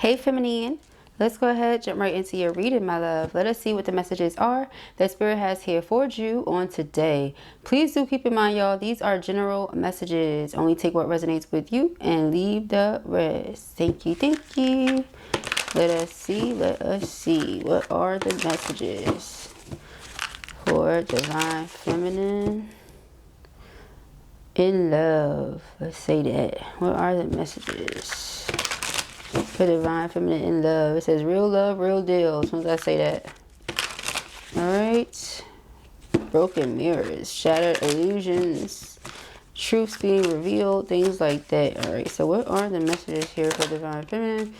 Hey feminine, let's go ahead, jump right into your reading, my love. Let us see what the messages are that Spirit has here for you on today. Please do keep in mind, y'all, these are general messages. Only take what resonates with you and leave the rest. Thank you, thank you. Let us see. What are the messages for Divine Feminine in love? Let's say that. What are the messages for Divine Feminine in love? It says real love, real deal. As soon as I say that. Alright. Broken mirrors, shattered illusions, truths being revealed, things like that. Alright, so what are the messages here for Divine Feminine?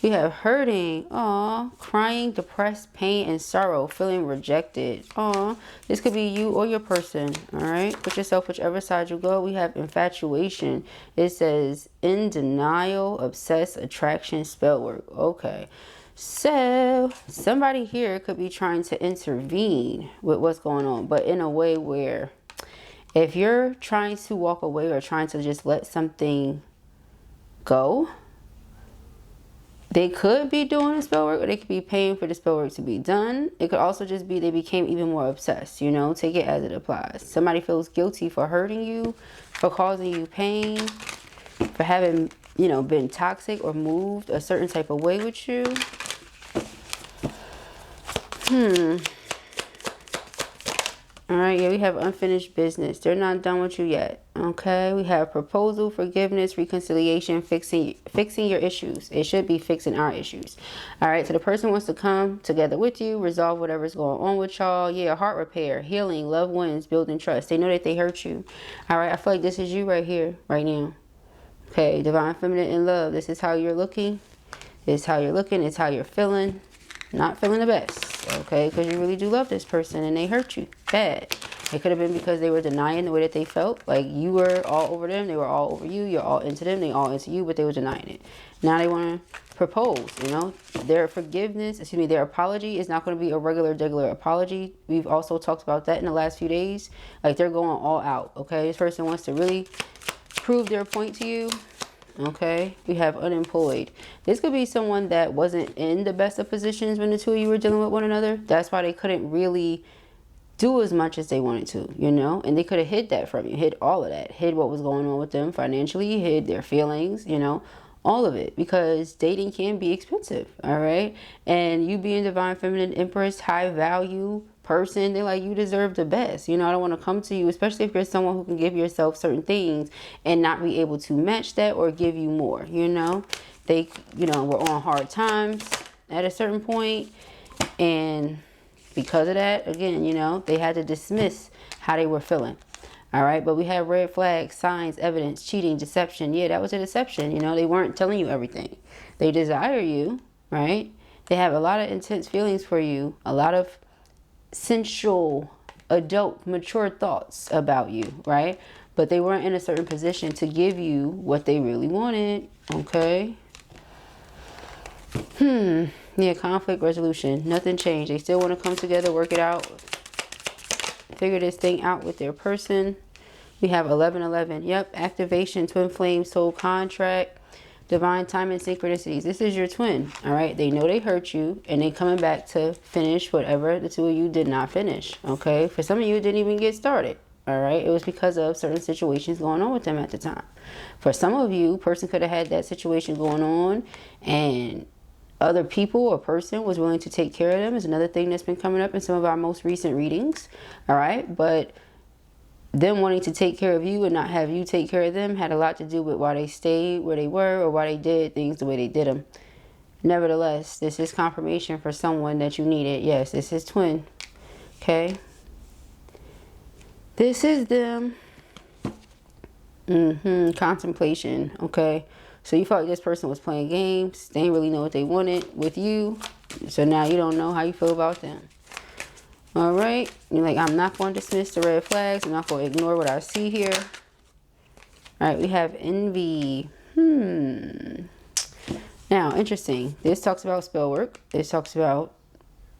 We have hurting, aw, crying, depressed, pain, and sorrow, feeling rejected. Aw, this could be you or your person, all right? Put yourself whichever side you go. We have infatuation. It says in denial, obsessed, attraction, spell work. Okay, so somebody here could be trying to intervene with what's going on, but in a way where if you're trying to walk away or trying to just let something go, they could be doing the spell work, or they could be paying for the spell work to be done. It could also just be they became even more obsessed, you know, take it as it applies. Somebody feels guilty for hurting you, for causing you pain, for having, you know, been toxic or moved a certain type of way with you. All right, yeah, we have unfinished business. They're not done with you yet. Okay, we have proposal, forgiveness, reconciliation, fixing your issues. It should be fixing our issues. All right, so the person wants to come together with you, resolve whatever's going on with y'all. Yeah, heart repair, healing, loved ones, building trust. They know that they hurt you. All right, I feel like this is you right here, right now. Okay, Divine Feminine in love. This is how you're looking. This is how you're looking. It's how you're feeling. Not feeling the best. Okay, because you really do love this person and they hurt you bad. It could have been because they were denying the way that they felt. Like you were all over them, they were all over you, you're all into them, they all into you, but they were denying it. Now they want to propose, you know. Their forgiveness, excuse me, their apology is not going to be a regular apology. We've also talked about that in the last few days. Like they're going all out, okay? This person wants to really prove their point to you. Okay, we have unemployed. This could be someone that wasn't in the best of positions when the two of you were dealing with one another. That's why they couldn't really do as much as they wanted to, you know, and they could have hid that from you, hid all of that, hid what was going on with them financially, hid their feelings, you know, all of it, because dating can be expensive. All right, and you being Divine Feminine Empress, high value person, they're like, you deserve the best, you know. I don't want to come to you, especially if you're someone who can give yourself certain things and not be able to match that or give you more, you know. They, you know, were on hard times at a certain point, and because of that, again, you know, they had to dismiss how they were feeling. All right, but we have red flags, signs, evidence, cheating, deception. Yeah, that was a deception, you know. They weren't telling you everything. They desire you, right? They have a lot of intense feelings for you, a lot of sensual, adult, mature thoughts about you, right? But they weren't in a certain position to give you what they really wanted. Okay. Yeah, conflict resolution. Nothing changed. They still want to come together, work it out, figure this thing out with their person. We have 1111. Yep, activation, twin flame, soul contract, divine time and synchronicities. This is your twin, all right? They know they hurt you, and they coming back to finish whatever the two of you did not finish, okay? For some of you, it didn't even get started, all right? It was because of certain situations going on with them at the time. For some of you, person could have had that situation going on, and other people or person was willing to take care of them. Is another thing that's been coming up in some of our most recent readings, all right? But them wanting to take care of you and not have you take care of them had a lot to do with why they stayed where they were or why they did things the way they did them. Nevertheless, this is confirmation for someone that you needed. Yes, this is twin. Okay. This is them. Contemplation. Okay. So you felt like this person was playing games. They didn't really know what they wanted with you. So now you don't know how you feel about them. All right, you're like, I'm not going to dismiss the red flags. I'm not going to ignore what I see here. All right, we have envy. Now, interesting. This talks about spell work. This talks about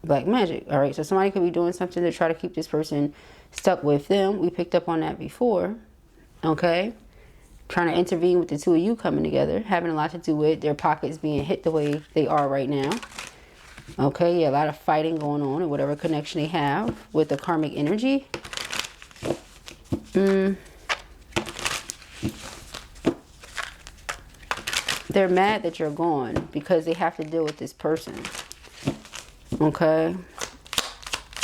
black magic. All right, so somebody could be doing something to try to keep this person stuck with them. We picked up on that before. Okay, trying to intervene with the two of you coming together, having a lot to do with their pockets being hit the way they are right now. Okay, yeah, a lot of fighting going on in whatever connection they have with the karmic energy. They're mad that you're gone because they have to deal with this person. Okay.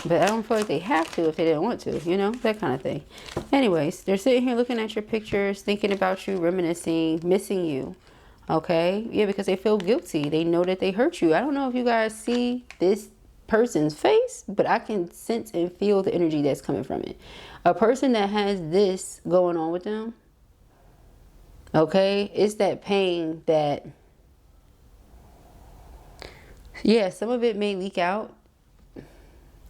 But I don't feel like they have to if they didn't want to, you know, that kind of thing. Anyways, they're sitting here looking at your pictures, thinking about you, reminiscing, missing you. Okay. Yeah, because they feel guilty. They know that they hurt you. I don't know if you guys see this person's face, but I can sense and feel the energy that's coming from it. A person that has this going on with them, okay, it's that pain that, yeah, some of it may leak out.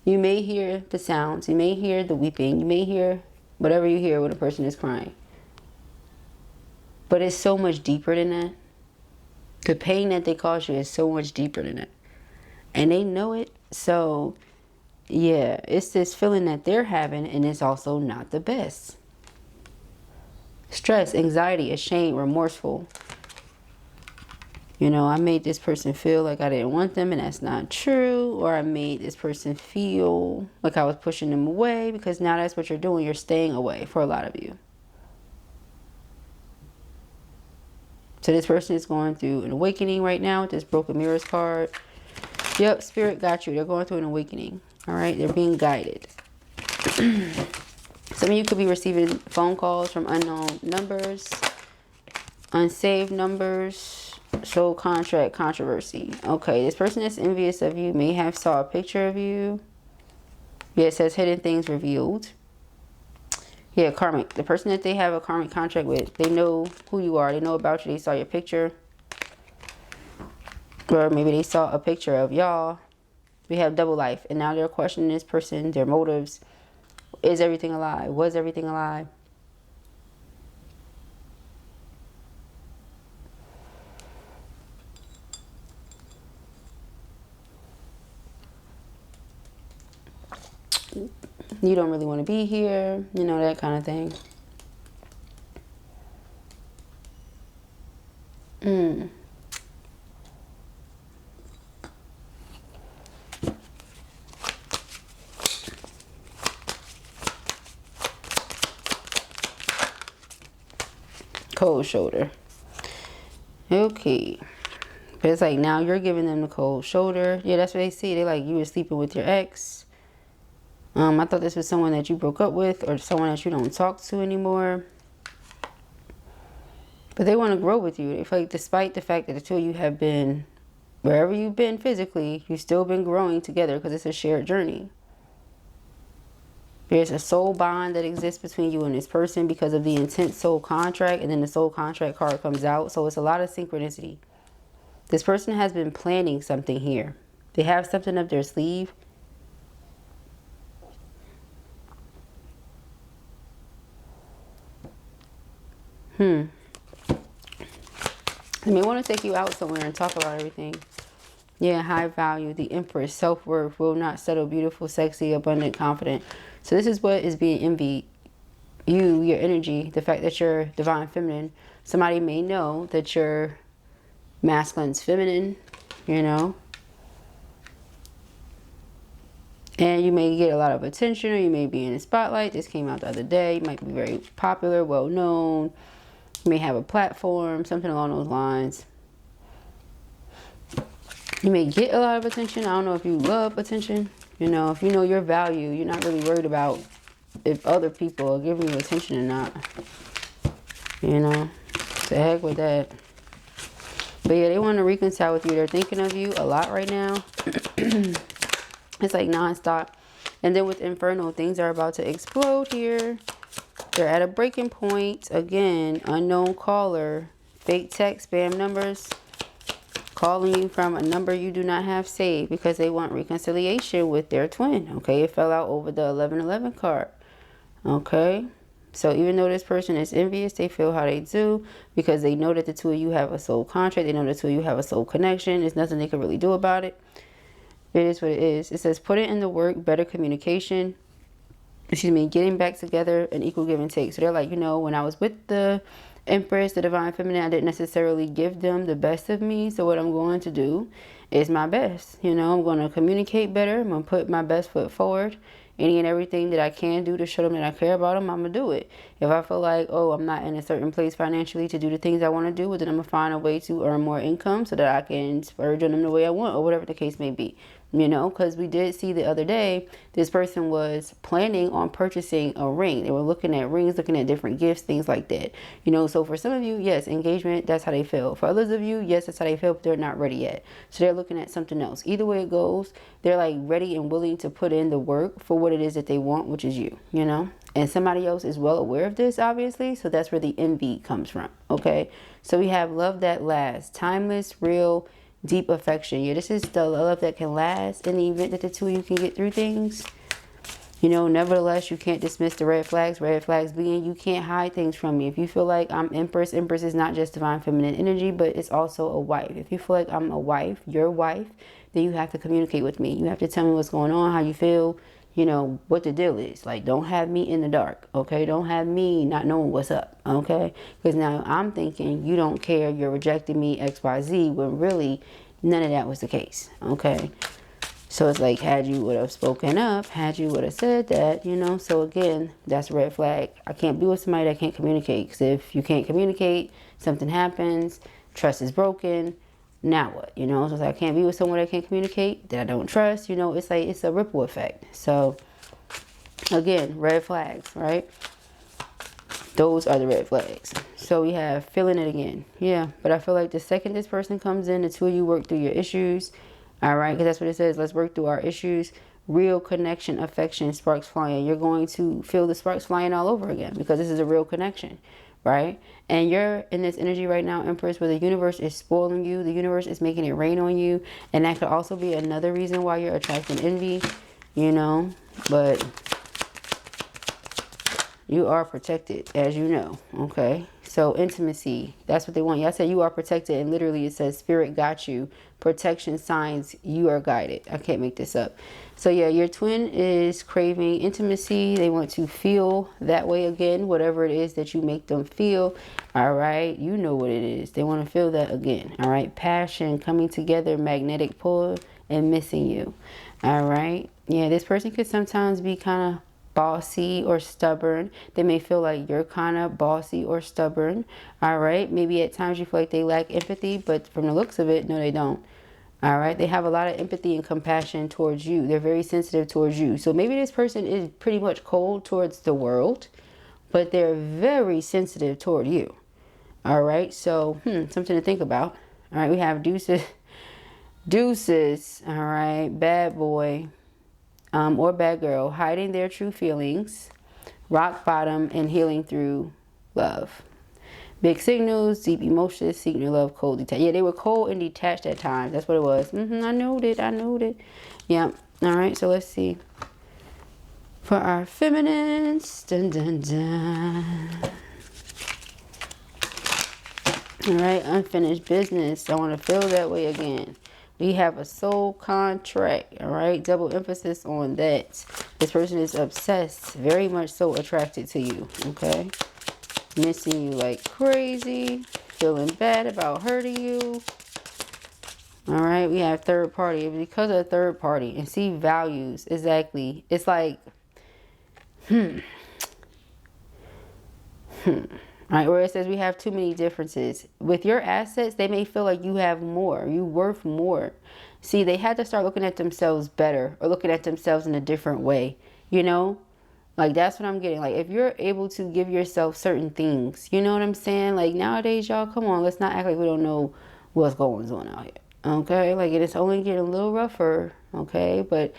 You may hear the sounds. You may hear the weeping. You may hear whatever you hear when a person is crying. But it's so much deeper than that. The pain that they cause you is so much deeper than that. And they know it. So, yeah, it's this feeling that they're having, and it's also not the best. Stress, anxiety, ashamed, remorseful. You know, I made this person feel like I didn't want them, and that's not true. Or I made this person feel like I was pushing them away, because now that's what you're doing. You're staying away for a lot of you. So this person is going through an awakening right now with this broken mirrors card. Yep, spirit got you. They're going through an awakening. All right, they're being guided. Some of you could be receiving phone calls from unknown numbers, unsaved numbers, soul contract controversy. Okay, this person that's envious of you may have saw a picture of you. Yeah, it says hidden things revealed. Yeah, karmic. The person that they have a karmic contract with, they know who you are. They know about you. They saw your picture. Or maybe they saw a picture of y'all. We have double life. And now they're questioning this person, their motives. Is everything a lie? Was everything a lie? You don't really want to be here. You know, that kind of thing. Cold shoulder. Okay. But it's like now you're giving them the cold shoulder. Yeah, that's what they see. They like you were sleeping with your ex. I thought this was someone that you broke up with or someone that you don't talk to anymore. But they want to grow with you. They feel like despite the fact that the two of you have been, wherever you've been physically, you've still been growing together because it's a shared journey. There's a soul bond that exists between you and this person because of the intense soul contract, and then the soul contract card comes out. So it's a lot of synchronicity. This person has been planning something here. They have something up their sleeve. They may want to take you out somewhere and talk about everything. Yeah, high value, the Empress, self-worth, will not settle, beautiful, sexy, abundant, confident. So this is what is being envied. You, your energy, the fact that you're divine feminine. Somebody may know that you're masculine's feminine, you know. And you may get a lot of attention, or you may be in the spotlight. This came out the other day. You might be very popular, well known. You may have a platform, something along those lines. You may get a lot of attention. I don't know if you love attention. You know, if you know your value, you're not really worried about if other people are giving you attention or not. You know, to heck with that. But yeah, they want to reconcile with you. They're thinking of you a lot right now. It's like nonstop. And then with Inferno, things are about to explode here. They're at a breaking point. Again, unknown caller, fake text, spam numbers, calling you from a number you do not have saved because they want reconciliation with their twin. Okay, it fell out over the 1111 card. Okay, so even though this person is envious, they feel how they do because they know that the two of you have a soul contract. They know the two of you have a soul connection. There's nothing they can really do about it. It is what it is. It says put it in the work, better communication. Getting back together, an equal give and take. So they're like, you know, when I was with the Empress, the divine feminine, I didn't necessarily give them the best of me. So what I'm going to do is my best. You know, I'm going to communicate better. I'm going to put my best foot forward. Any and everything that I can do to show them that I care about them, I'm going to do it. If I feel like, oh, I'm not in a certain place financially to do the things I want to do, well, then I'm going to find a way to earn more income so that I can splurge on them the way I want, or whatever the case may be. You know, because we did see the other day, this person was planning on purchasing a ring. They were looking at rings, looking at different gifts, things like that. You know, so for some of you, yes, engagement, that's how they feel. For others of you, yes, that's how they feel, but they're not ready yet. So they're looking at something else. Either way it goes, they're like ready and willing to put in the work for what it is that they want, which is you know. And somebody else is well aware of this, obviously. So that's where the envy comes from, okay? So we have love that lasts, timeless, real, deep affection. Yeah, this is the love that can last in the event that the two of you can get through things. You know, nevertheless, you can't dismiss the red flags. Red flags being you can't hide things from me. If you feel like I'm Empress, Empress is not just divine feminine energy, but it's also a wife. If you feel like I'm a wife, your wife, then you have to communicate with me. You have to tell me what's going on, how you feel, you know, what the deal is. Like, don't have me in the dark, okay? Don't have me not knowing what's up, okay? Because now I'm thinking you don't care, you're rejecting me, XYZ, when really none of that was the case, okay? So it's like, had you would have spoken up, had you would have said that, you know? So again, that's a red flag. I can't be with somebody that can't communicate. Because if you can't communicate, something happens, trust is broken, now what? You know, so it's like, I can't be with someone that can't communicate, that I don't trust. You know, it's like, it's a ripple effect. So again, red flags, right? Those are the red flags. So we have feeling it again. Yeah, but I feel like the second this person comes in, the two of you work through your issues. All right, because that's what it says. Let's work through our issues. Real connection, affection, sparks flying. You're going to feel the sparks flying all over again because this is a real connection, right? And you're in this energy right now, Empress, where the universe is spoiling you. The universe is making it rain on you. And that could also be another reason why you're attracting envy, you know. But you are protected, as you know, okay? So intimacy, that's what they want. Y'all said you are protected, and literally it says spirit got you. Protection signs, you are guided. I can't make this up. So yeah, your twin is craving intimacy. They want to feel that way again, whatever it is that you make them feel. All right, you know what it is. They want to feel that again. All right, passion, coming together, magnetic pull, and missing you. All right, yeah, this person could sometimes be kind of bossy or stubborn. They may feel like you're kind of bossy or stubborn. All right, maybe at times you feel like they lack empathy, but from the looks of it, no, they don't. All right, they have a lot of empathy and compassion towards you. They're very sensitive towards you. So maybe this person is pretty much cold towards the world, but they're very sensitive toward you. All right, so something to think about. All right, we have deuces. All right, bad boy or bad girl, hiding their true feelings, rock bottom, and healing through love. Big signals, deep emotions, seeking your love, cold, detached. Yeah, they were cold and detached at times. That's what it was. I know it. Yeah. All right, so let's see. For our feminines. Dun, dun, dun. All right, unfinished business. I want to feel that way again. We have a soul contract. All right, double emphasis on that. This person is obsessed, very much so attracted to you. Okay. Missing you like crazy, feeling bad about hurting you. All right, we have third party. Because of third party, and see values, exactly. It's like, All right, where it says we have too many differences. With your assets, they may feel like you have more, you worth more. See, they had to start looking at themselves better, or looking at themselves in a different way, you know? Like, that's what I'm getting. Like, if you're able to give yourself certain things, you know what I'm saying? Like, nowadays, y'all, come on, let's not act like we don't know what's going on out here, okay? Like, it's only getting a little rougher, okay? But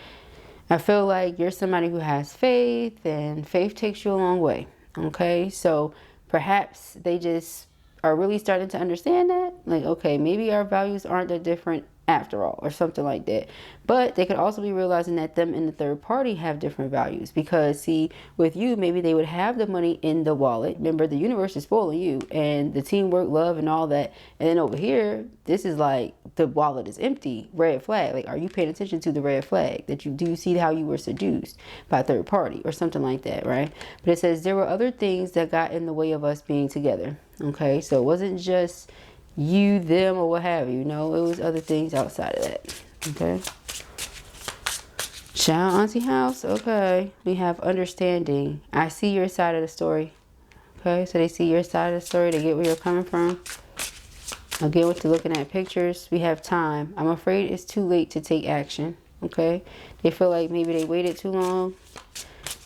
I feel like you're somebody who has faith, and faith takes you a long way, okay? So perhaps they just are really starting to understand that. Like, okay, maybe our values aren't that different after all, or something like that. But they could also be realizing that them and the third party have different values, because see, with you, maybe they would have the money in the wallet. Remember, the universe is spoiling you and the teamwork, love, and all that. And then over here, this is like the wallet is empty. Red flag. Like, are you paying attention to the red flag? That do you see how you were seduced by a third party or something like that, right? But it says there were other things that got in the way of us being together. Okay, so it wasn't just you, them, or what have you. No, it was other things outside of that. Okay. Child, auntie house. Okay. We have understanding. I see your side of the story. Okay, so they see your side of the story. They get where you're coming from. Again, with the looking at pictures, we have time. I'm afraid it's too late to take action. Okay. They feel like maybe they waited too long.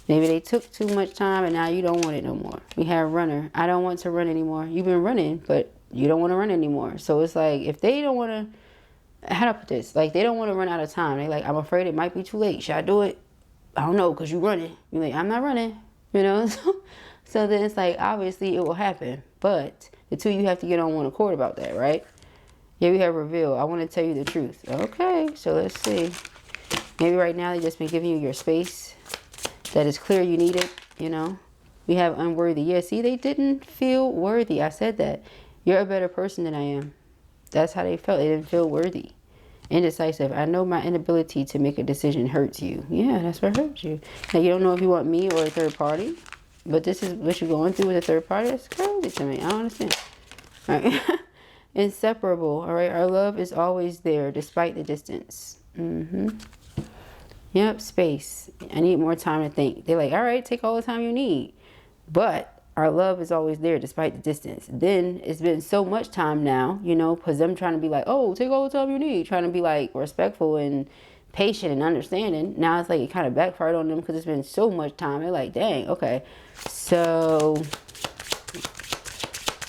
Maybe they took too much time and now you don't want it no more. We have runner. I don't want to run anymore. You've been running, but you don't want to run anymore. So it's like, if they don't want to, how do I put this? Like, they don't want to run out of time. They like, I'm afraid it might be too late. Should I do it? I don't know, because you're running. You're like, I'm not running, you know? So then it's like, obviously it will happen. But the two, you have to get on one accord about that, right? Yeah, we have reveal. I want to tell you the truth. Okay, so let's see. Maybe right now they just been giving you your space. That is clear you need it, you know? We have unworthy. Yeah, see, they didn't feel worthy. I said that. You're a better person than I am. That's how they felt. They didn't feel worthy. Indecisive. I know my inability to make a decision hurts you. Yeah, that's what hurts you. Now, you don't know if you want me or a third party. But this is what you're going through with a third party. That's crazy to me. I don't understand. All right. Inseparable. All right. Our love is always there despite the distance. Yep. Space. I need more time to think. They're like, all right, take all the time you need. But our love is always there despite the distance. Then it's been so much time now, you know, because them trying to be like, oh, take all the time you need. Trying to be like respectful and patient and understanding. Now it's like it kind of backfired on them because it's been so much time. They're like, dang, okay. So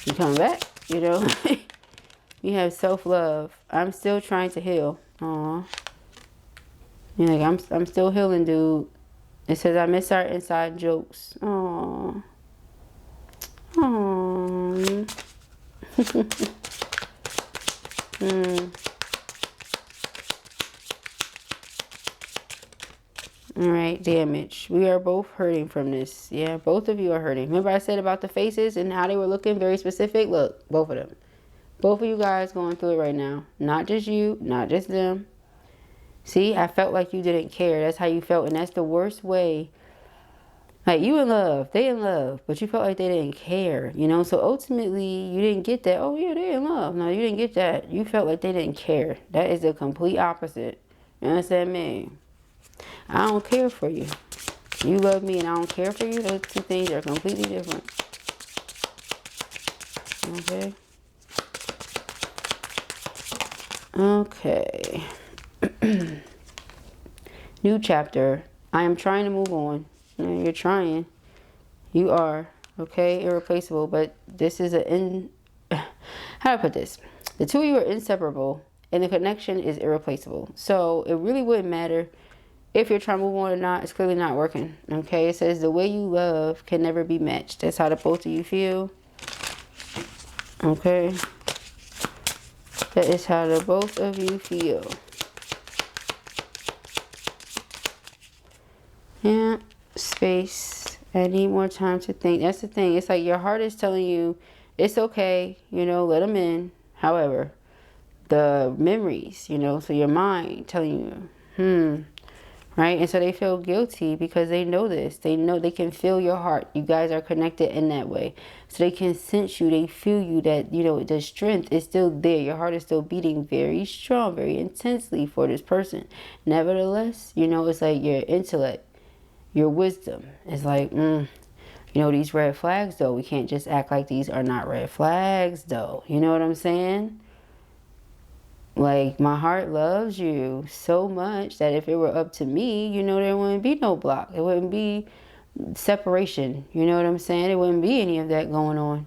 you coming back, you know. You have self-love. I'm still trying to heal. Aw. You're like, I'm still healing, dude. It says I miss our inside jokes. Aw. Aww. Alright, damage. We are both hurting from this. Yeah, both of you are hurting. Remember I said about the faces and how they were looking very specific? Look, both of them. Both of you guys going through it right now. Not just you, not just them. See, I felt like you didn't care. That's how you felt. And that's the worst way. Like, you in love, they in love, but you felt like they didn't care, you know? So ultimately, you didn't get that. Oh, yeah, they in love. No, you didn't get that. You felt like they didn't care. That is the complete opposite. You understand me? I don't care for you. You love me and I don't care for you. Those two things are completely different. Okay. Okay. New chapter. I am trying to move on. You're trying. You are. Okay, irreplaceable. But this is how do I put this? The two of you are inseparable and the connection is irreplaceable. So it really wouldn't matter if you're trying to move on or not. It's clearly not working. Okay, it says the way you love can never be matched. That's how the both of you feel. Okay. That is how the both of you feel. Yeah. Space. I need more time to think. That's the thing. It's like your heart is telling you it's okay, you know, let them in. However, the memories, you know, so your mind telling you, right? And so they feel guilty because they know this. They know they can feel your heart. You guys are connected in that way. So they can sense you. They feel you that, you know, the strength is still there. Your heart is still beating very strong, very intensely for this person. Nevertheless, you know, it's like your intellect, your wisdom is like, you know, these red flags, though. We can't just act like these are not red flags, though. You know what I'm saying? Like, my heart loves you so much that if it were up to me, you know, there wouldn't be no block. It wouldn't be separation. You know what I'm saying? There wouldn't be any of that going on.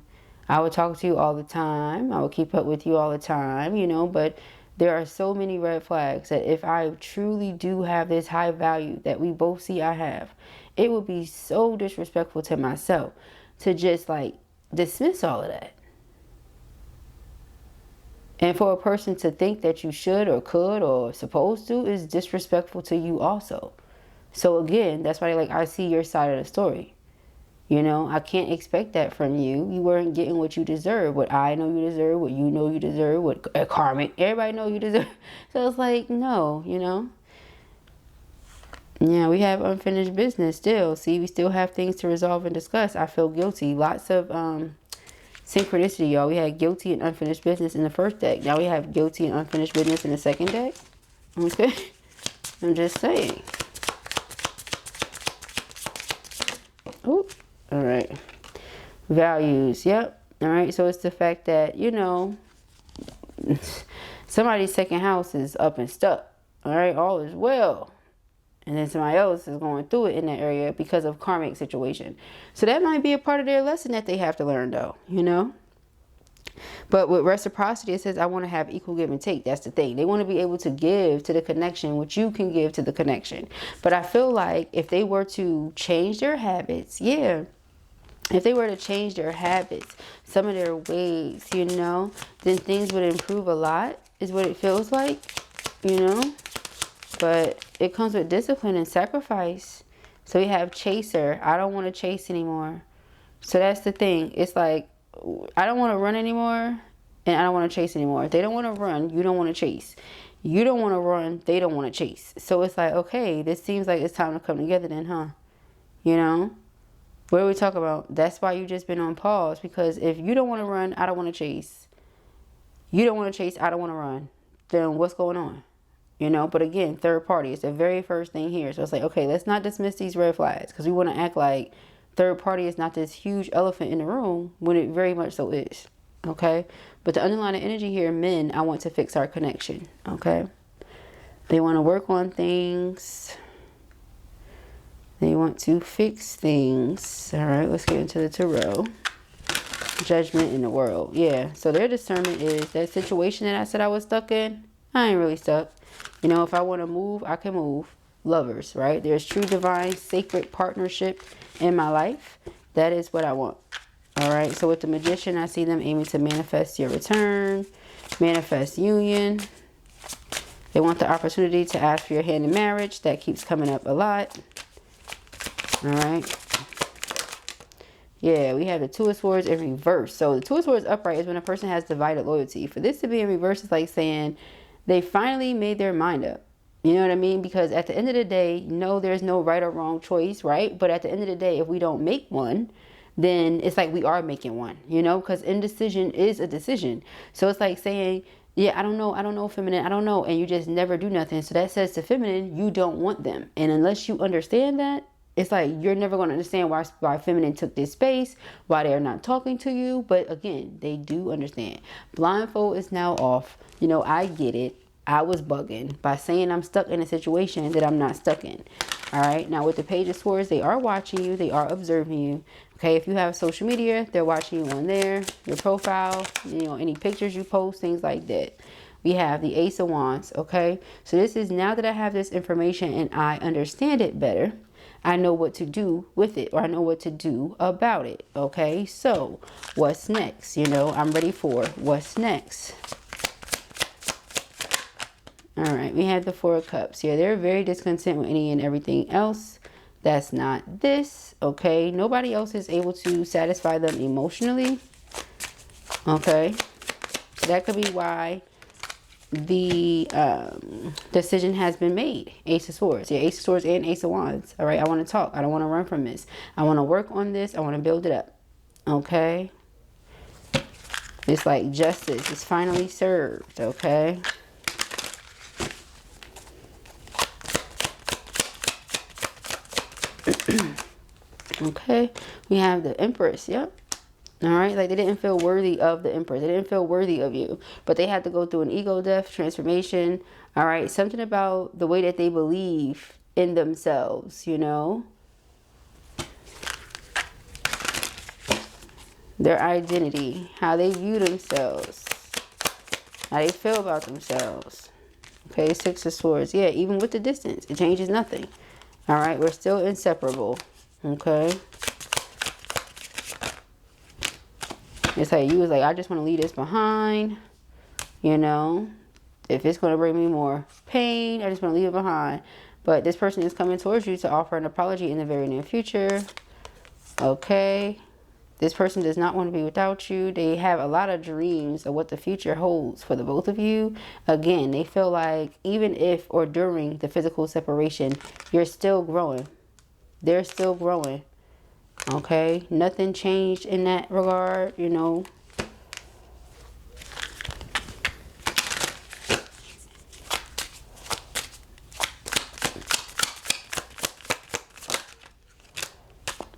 I would talk to you all the time. I would keep up with you all the time, you know, but there are so many red flags that if I truly do have this high value that we both see I have, it would be so disrespectful to myself to just like dismiss all of that. And for a person to think that you should or could or supposed to is disrespectful to you also. So again, that's why like I see your side of the story. You know, I can't expect that from you. You weren't getting what you deserve. What I know you deserve, what you know you deserve, what karmic, everybody know you deserve. So it's like, no, you know. Yeah, we have unfinished business still. See, we still have things to resolve and discuss. I feel guilty. Lots of synchronicity, y'all. We had guilty and unfinished business in the first deck. Now we have guilty and unfinished business in the second deck. Okay. I'm just saying. Ooh. All right. Values. Yep. All right. So it's the fact that, you know, somebody's second house is up and stuck. All right. All is well. And then somebody else is going through it in that area because of karmic situation. So that might be a part of their lesson that they have to learn though, you know. But with reciprocity, it says, I want to have equal give and take. That's the thing. They want to be able to give to the connection what you can give to the connection. But I feel like if they were to change their habits, yeah. If they were to change their habits, some of their ways, you know, then things would improve a lot, is what it feels like, you know. But it comes with discipline and sacrifice. So we have chaser. I don't want to chase anymore. So that's the thing. It's like, I don't want to run anymore, and I don't want to chase anymore. If they don't want to run, you don't want to chase. You don't want to run, they don't want to chase. So it's like, okay, this seems like it's time to come together then, huh? You know? What do we talk about? That's why you just been on pause. Because if you don't want to run, I don't want to chase. You don't want to chase, I don't want to run. Then what's going on? You know, but again, third party is the very first thing here. So it's like, okay, let's not dismiss these red flags because we want to act like third party is not this huge elephant in the room when it very much so is. Okay. But the underlying energy here, men, I want to fix our connection. Okay. They want to work on things. They want to fix things. All right. Let's get into the tarot. Judgment in the world. Yeah. So their discernment is that situation that I said I was stuck in. I ain't really stuck. You know, if I want to move, I can move. Lovers, right? There's true, divine, sacred partnership in my life. That is what I want. All right. So with the Magician, I see them aiming to manifest your return, manifest union. They want the opportunity to ask for your hand in marriage. That keeps coming up a lot. All right. Yeah, we have the Two of Swords in reverse. So the Two of Swords upright is when a person has divided loyalty. For this to be in reverse is like saying they finally made their mind up. You know what I mean? Because at the end of the day, no, there's no right or wrong choice, right? But at the end of the day, if we don't make one, then it's like we are making one, you know, because indecision is a decision. So it's like saying, yeah, I don't know, feminine, I don't know. And you just never do nothing. So that says to feminine, you don't want them. And unless you understand that, it's like you're never going to understand why feminine took this space, why they're not talking to you. But again, they do understand. Blindfold is now off. You know, I get it. I was bugging by saying I'm stuck in a situation that I'm not stuck in. All right. Now with the Page of Swords, they are watching you. They are observing you. Okay. If you have social media, they're watching you on there, your profile, you know, any pictures you post, things like that. We have the Ace of Wands. Okay. So this is now that I have this information and I understand it better, I know what to do with it, or I know what to do about it. Okay. So what's next? You know, I'm ready for what's next. All right, we have the Four of Cups. Yeah, they're very discontent with any and everything else. That's not this, okay? Nobody else is able to satisfy them emotionally, okay? That could be why the decision has been made. Ace of Swords. Yeah, Ace of Swords and Ace of Wands. All right, I want to talk. I don't want to run from this. I want to work on this. I want to build it up, okay? It's like justice is finally served, okay? Okay, we have the Empress. Yep. All right, like they didn't feel worthy of the Empress. They didn't feel worthy of you, but they had to go through an ego death transformation. All right, something about the way that they believe in themselves, you know, their identity, how they view themselves, how they feel about themselves. Okay, Six of Swords. Yeah, even with the distance, it changes nothing. All right, we're still inseparable. Okay. It's like you was like, I just want to leave this behind. You know, if it's going to bring me more pain, I just want to leave it behind. But this person is coming towards you to offer an apology in the very near future. Okay. This person does not want to be without you. They have a lot of dreams of what the future holds for the both of you. Again, they feel like even if or during the physical separation, you're still growing. They're still growing. Okay. Nothing changed in that regard, you know.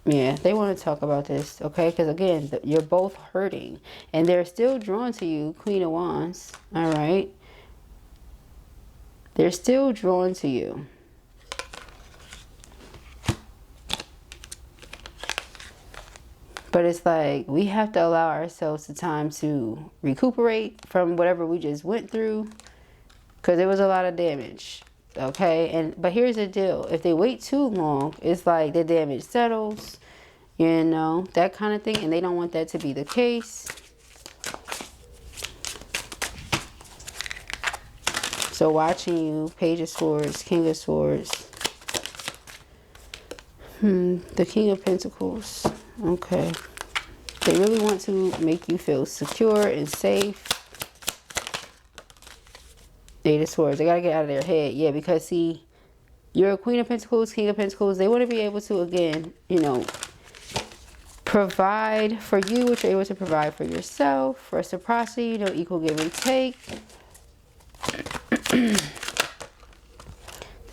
Yeah, they want to talk about this, okay? Because, again, you're both hurting. And they're still drawn to you, Queen of Wands, all right? They're still drawn to you. But it's like we have to allow ourselves the time to recuperate from whatever we just went through. Because there was a lot of damage, okay? But here's the deal. If they wait too long, it's like the damage settles, you know, that kind of thing. And they don't want that to be the case. So watching you, Page of Swords, King of Swords. The King of Pentacles. Okay. They really want to make you feel secure and safe. Eight of Swords. They got to get out of their head. Yeah, because see, you're a Queen of Pentacles, King of Pentacles. They want to be able to, again, you know, provide for you what you're able to provide for yourself. Reciprocity, you know, equal give and take. The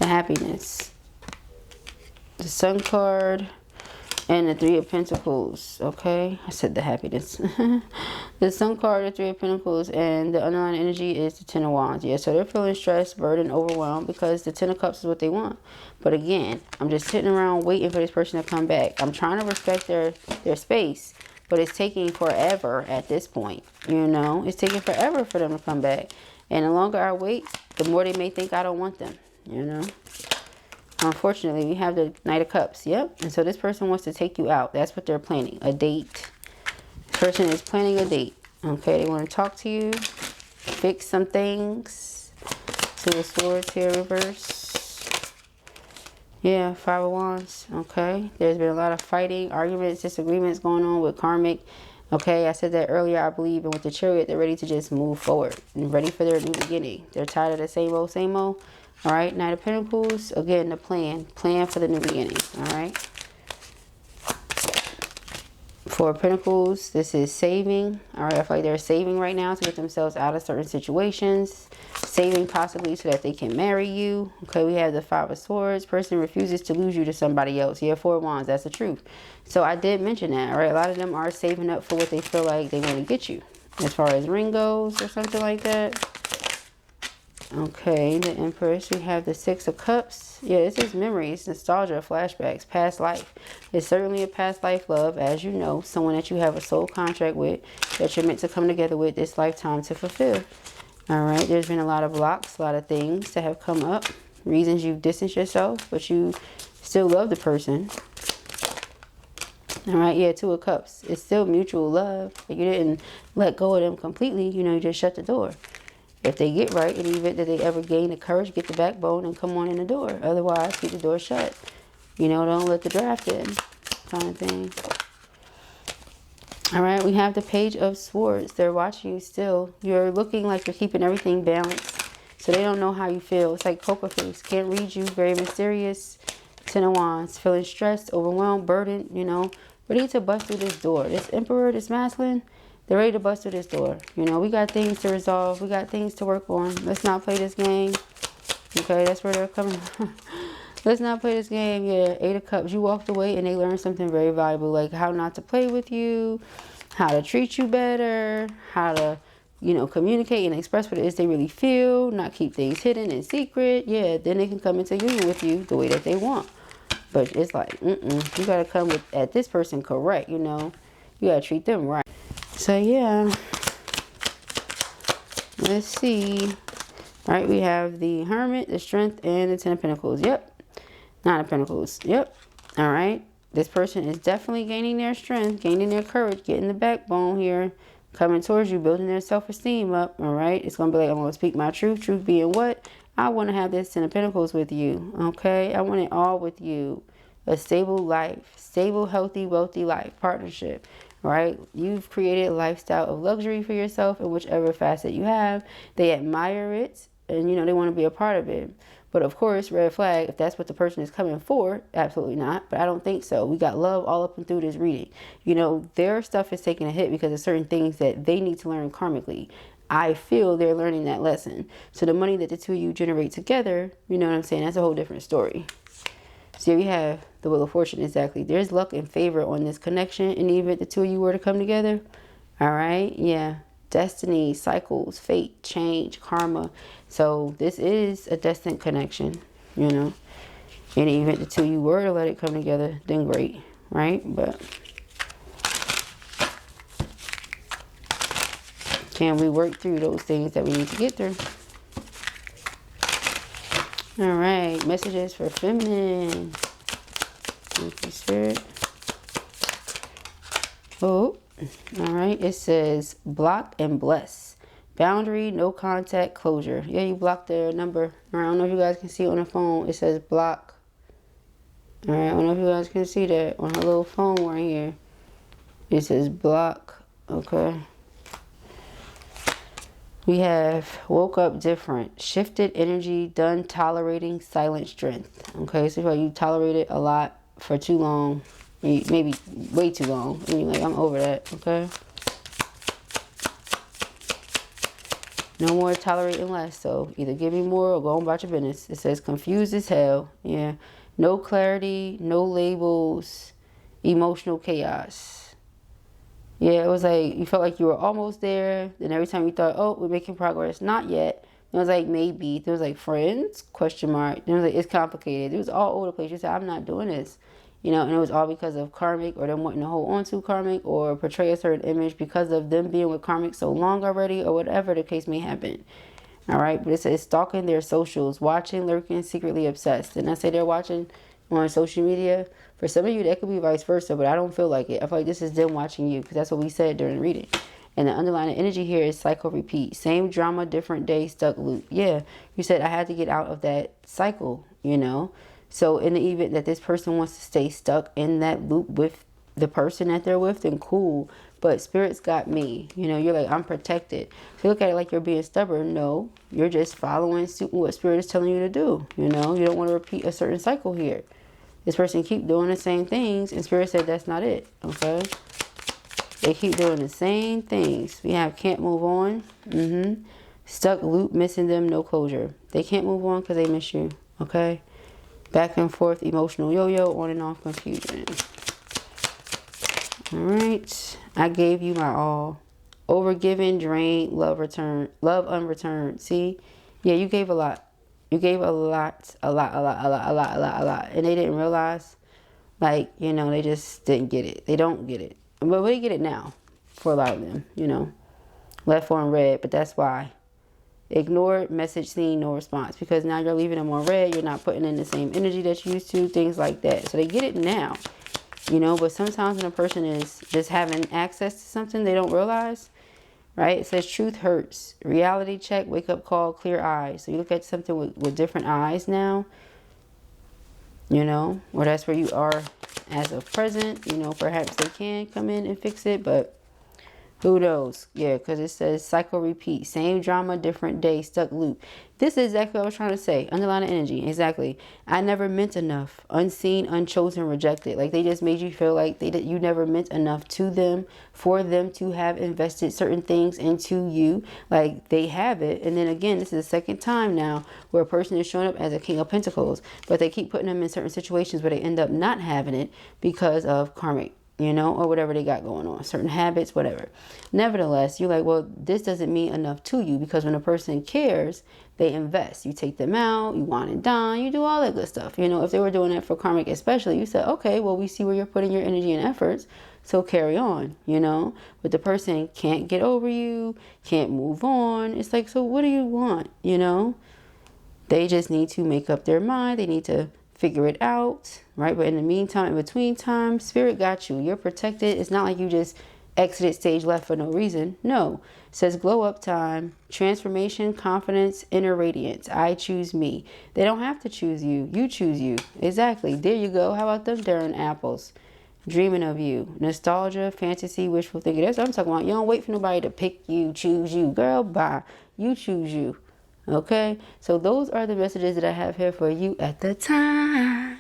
Happiness. The Sun card. And the Three of Pentacles, okay? I said the Happiness. The Sun card, the Three of Pentacles, and the underlying energy is the Ten of Wands. Yeah, so they're feeling stressed, burdened, overwhelmed because the Ten of Cups is what they want. But again, I'm just sitting around waiting for this person to come back. I'm trying to respect their space, but it's taking forever at this point, you know? It's taking forever for them to come back. And the longer I wait, the more they may think I don't want them, you know? Unfortunately, we have the Knight of Cups. Yep. And so this person wants to take you out. That's what they're planning. A date. This person is planning a date. Okay. They want to talk to you. Fix some things. Two of Swords here, reverse. Yeah. Five of Wands. Okay. There's been a lot of fighting, arguments, disagreements going on with karmic. Okay. I said that earlier, I believe. And with the Chariot, they're ready to just move forward and ready for their new beginning. They're tired of the same old, same old. All right, Knight of Pentacles, again, the plan for the new beginning, all right? Four of Pentacles, this is saving, all right? I feel like they're saving right now to get themselves out of certain situations, saving possibly so that they can marry you. Okay, we have the Five of Swords, person refuses to lose you to somebody else. Yeah, Four of Wands, that's the truth. So I did mention that, all right? A lot of them are saving up for what they feel like they want to get you, as far as ring goes or something like that. Okay, the Empress. We have the Six of Cups. Yeah, this is memories, nostalgia, flashbacks, past life. It's certainly a past life love, as you know. Someone that you have a soul contract with, that you're meant to come together with this lifetime to fulfill. All right, there's been a lot of blocks, a lot of things that have come up. Reasons you've distanced yourself, but you still love the person. All right, yeah, Two of Cups. It's still mutual love. You didn't let go of them completely. You know, you just shut the door. If they get right, in the event that they ever gain the courage, get the backbone, and come on in the door. Otherwise, keep the door shut. You know, don't let the draft in, kind of thing. All right, we have the Page of Swords. They're watching you still. You're looking like you're keeping everything balanced. So they don't know how you feel. It's like poker face. Can't read you. Very mysterious. Ten of Wands. Feeling stressed, overwhelmed, burdened, you know. Ready to bust through this door. This Emperor, this masculine, they're ready to bust through this door. You know, we got things to resolve. We got things to work on. Let's not play this game. Okay, that's where they're coming from. Let's not play this game. Yeah, Eight of Cups. You walked away and they learned something very valuable. Like how not to play with you. How to treat you better. How to, you know, communicate and express what it is they really feel. Not keep things hidden and secret. Yeah, then they can come into union with you the way that they want. But it's like, you got to come at this person correct, you know. You got to treat them right. So, yeah, let's see. All right, we have the Hermit, the Strength, and the Ten of Pentacles. Yep. Nine of Pentacles. Yep. All right. This person is definitely gaining their strength, gaining their courage, getting the backbone here. coming towards you, building their self-esteem up. All right, it's gonna be like, I'm gonna speak my truth. Truth being what? I want to have this Ten of Pentacles with you. Okay, I want it all with you. A stable life, stable, healthy, wealthy life, partnership. Right? You've created a lifestyle of luxury for yourself in whichever facet you have. They admire it, and you know they want to be a part of it. But of course, red flag, if that's what the person is coming for, absolutely not. But I don't think so. We got love all up and through this reading. You know, their stuff is taking a hit because of certain things that they need to learn karmically. I feel they're learning that lesson. So the money that the two of you generate together, you know what I'm saying? That's a whole different story. So here we have the Wheel of Fortune, exactly. There's luck and favor on this connection in the event the two of you were to come together. All right, yeah. Destiny, cycles, fate, change, karma. So this is a destined connection, you know. In the event the two of you were to let it come together, then great, right? But can we work through those things that we need to get through? All right, messages for feminine. Thank you, Spirit. Oh, all right. It says block and bless. Boundary, no contact, closure. Yeah, you blocked their number. All right, I don't know if you guys can see on the phone. It says block. All right, I don't know if you guys can see that on her little phone right here. It says block. Okay. We have woke up different, shifted energy, done tolerating, silent strength. Okay, so you tolerated a lot for too long, maybe way too long, and you're like, I'm over that. Okay, no more tolerating less. So either give me more or go on about your business. It says confused as hell. Yeah, no clarity, no labels, emotional chaos. Yeah, it was like you felt like you were almost there. Then every time you thought, oh, we're making progress, not yet. It was like maybe. There was like friends, question mark. It was like it's complicated. It was all over the place. You said, I'm not doing this. You know, and it was all because of karmic or them wanting to hold on to karmic or portray a certain image because of them being with karmic so long already or whatever the case may have been. All right, but it says stalking their socials, watching, lurking, secretly obsessed. And I say they're watching on social media. For some of you, that could be vice versa, but I don't feel like it. I feel like this is them watching you because that's what we said during the reading. And the underlying energy here is cycle repeat. Same drama, different day, stuck loop. Yeah, you said I had to get out of that cycle, you know. So in the event that this person wants to stay stuck in that loop with the person that they're with, then cool. But Spirit's got me. You know, you're like, I'm protected. So look at it like you're being stubborn. No, you're just following suit what Spirit is telling you to do. You know, you don't want to repeat a certain cycle here. This person keep doing the same things, and Spirit said that's not it. Okay, they keep doing the same things. We have can't move on. Stuck loop, missing them, no closure. They can't move on because they miss you. Okay, back and forth, emotional yo-yo, on and off, confusion. All right, I gave you my all. Overgiven, drained, love returned, love unreturned. See, yeah, you gave a lot. You gave a lot. And they didn't realize, like, you know, they just didn't get it. They don't get it. But they get it now for a lot of them, you know. Left on red, but that's why. Ignored, message seen, no response. Because now you're leaving them on red. You're not putting in the same energy that you used to, things like that. So they get it now, you know. But sometimes when a person is just having access to something, they don't realize. Right? It says truth hurts. Reality check, wake up call, clear eyes. So you look at something with different eyes now. You know, or that's where you are as of present. You know, perhaps they can come in and fix it, but who knows? Yeah, because it says cycle repeat. Same drama, different day, stuck loop. This is exactly what I was trying to say. Underlying energy. Exactly. I never meant enough. Unseen, unchosen, rejected. Like they just made you feel like you never meant enough to them for them to have invested certain things into you. Like they have it. And then again, this is the second time now where a person is showing up as a King of Pentacles. But they keep putting them in certain situations where they end up not having it because of karmic, you know, or whatever they got going on, certain habits, whatever. Nevertheless, you're like, well, this doesn't mean enough to you because when a person cares, they invest. You take them out, you wine and dine, you do all that good stuff. You know, if they were doing that for karmic especially, you said, okay, well, we see where you're putting your energy and efforts, so carry on, you know. But the person can't get over you, can't move on. It's like, so what do you want, you know? They just need to make up their mind. They need to figure it out, right? But in the meantime, in between time, Spirit got you. You're protected. It's not like you just exited stage left for no reason. No. It says glow up time, transformation, confidence, inner radiance. I choose me. They don't have to choose you. You choose you. Exactly. There you go. How about them darn apples? Dreaming of you. Nostalgia, fantasy, wishful thinking. That's what I'm talking about. You don't wait for nobody to pick you, choose you. Girl, bye. You choose you. Okay? So those are the messages that I have here for you at the time.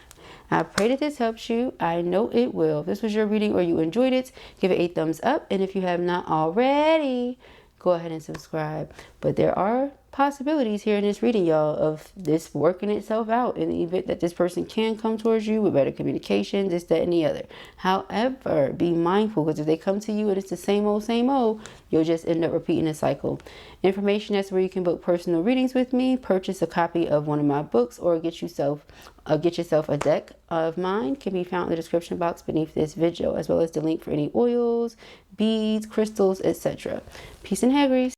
I pray that this helps you. I know it will. If this was your reading or you enjoyed it, give it a thumbs up. And if you have not already, go ahead and subscribe. But there are possibilities here in this reading, y'all, of this working itself out in the event that this person can come towards you with better communication, this, that, and the other. However, be mindful, because if they come to you and it's the same old, you'll just end up repeating the cycle. Information, that's where you can book personal readings with me, purchase a copy of one of my books, or get yourself a deck of mine, can be found in the description box beneath this video, as well as the link for any oils, beads, crystals, etc. Peace and hair grease.